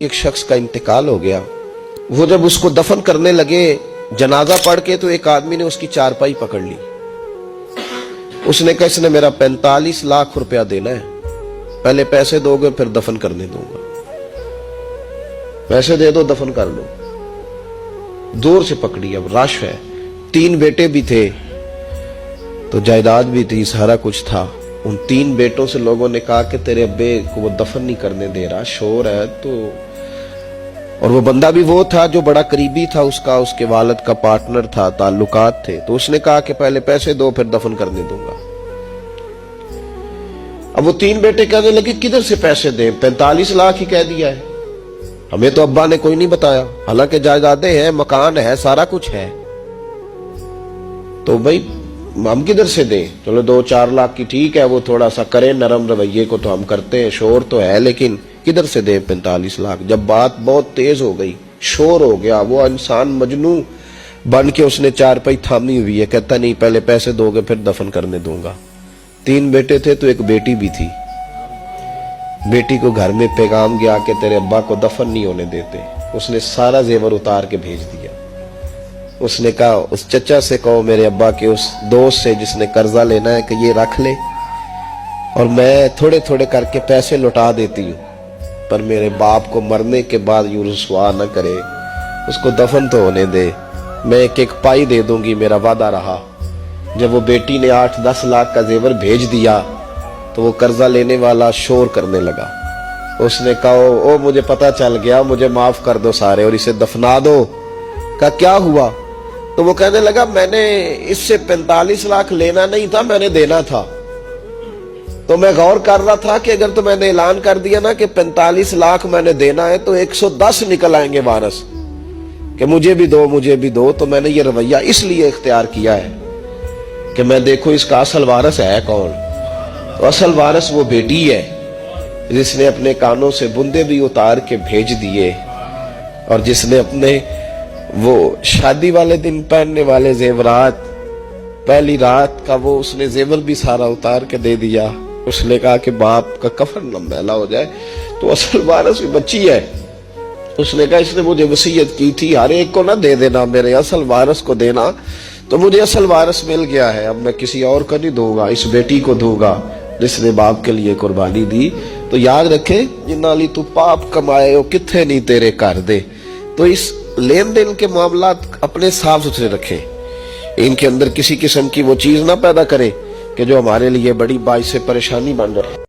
ایک شخص کا انتقال ہو گیا. وہ جب اس کو دفن کرنے لگے جنازہ پڑھ کے تو ایک آدمی نے اس کی چارپائی پکڑ لی. اس نے کہا اس نے میرا 45 لاکھ روپیہ دینا ہے, پہلے پیسے دو گے پھر دفن کرنے دوں گا. پیسے دے دو دفن کر لو. دور سے پکڑی. اب رش ہے, 3 بیٹے بھی تھے تو جائیداد بھی تھی, سارا کچھ تھا. ان 3 بیٹوں سے لوگوں نے کہا کہ تیرے ابے کو وہ دفن نہیں کرنے دے رہا, شور ہے. تو اور وہ بندہ بھی وہ تھا جو بڑا قریبی تھا اس کا, اس کے والد کا پارٹنر تھا, تعلقات تھے. تو اس نے کہا کہ پہلے پیسے دو پھر دفن کرنے دوں گا. اب وہ 3 بیٹے کہنے لگے کدھر سے پیسے دیں, 45 لاکھ ہی کہہ دیا ہے, ہمیں تو ابا نے کوئی نہیں بتایا, حالانکہ جائیدادیں ہیں, مکان ہے, سارا کچھ ہے. تو بھائی ہم کدھر سے دیں, چلو 2-4 لاکھ کی ٹھیک ہے, وہ تھوڑا سا کریں نرم رویے کو تو ہم کرتے ہیں, شور تو ہے, لیکن کدھر سے دیں 45 لاکھ. جب بات بہت تیز ہو گئی, شور ہو گیا, وہ انسان مجنون بن کے اس نے چارپائی تھامی ہوئی ہے, کہتا نہیں پہلے پیسے دو گے پھر دفن کرنے دوں گا. 3 بیٹے تھے تو ایک بیٹی بھی تھی. بیٹی کو گھر میں پیغام گیا کہ تیرے ابا کو دفن نہیں ہونے دیتے. اس نے سارا زیور اتار کے بھیج دیا. اس نے کہا اس چچا سے کہو میرے ابا کے اس دوست سے جس نے قرضہ لینا ہے کہ یہ رکھ لے اور میں تھوڑے تھوڑے کر کے پیسے لوٹا دیتی ہوں, پر میرے باپ کو مرنے کے بعد یوں رسوا نہ کرے, اس کو دفن تو ہونے دے, میں ایک پائی دے دوں گی, میرا وعدہ رہا. جب وہ بیٹی نے 8-10 لاکھ کا زیور بھیج دیا تو وہ قرضہ لینے والا شور کرنے لگا. اس نے کہا او مجھے پتا چل گیا, مجھے معاف کر دو سارے اور اسے دفنا دو. کہا کیا ہوا؟ تو وہ کہنے لگا میں نے اس سے 45 لاکھ لینا نہیں تھا, میں نے دینا تھا. تو میں غور کر رہا تھا کہ اگر تو میں نے اعلان کر دیا نا کہ 45 لاکھ میں نے دینا ہے تو 110 نکل آئیں گے وارث کہ مجھے بھی دو مجھے بھی دو. تو میں نے یہ رویہ اس لیے اختیار کیا ہے کہ میں دیکھو اس کا اصل وارث ہے کون. تو اصل وارث وہ بیٹی ہے جس نے اپنے کانوں سے بندے بھی اتار کے بھیج دیے اور جس نے اپنے وہ شادی والے دن پہننے والے زیورات, پہلی رات کا وہ اس نے زیور بھی سارا اتار کے دے دیا. اس نے کہا کہ باپ کا کفن نہ میلا ہو جائے. تو اصل وارث بچی ہے. اس نے کہا اس نے مجھے وصیت کی تھی ہر ایک کو نہ دے دینا, میرے اصل وارث کو دینا, تو مجھے اصل وارث مل گیا ہے, اب میں کسی اور کو نہیں دوں گا, اس بیٹی کو دوں گا جس نے باپ کے لیے قربانی دی. تو یاد رکھے جنہاں لی تو پاپ کمائے ہو کتھے نہیں تیرے کر دے. تو اس لین دین کے معاملات اپنے صاف ستھرے رکھیں, ان کے اندر کسی قسم کی وہ چیز نہ پیدا کریں کہ جو ہمارے لیے بڑی باعث پریشانی بن جائے.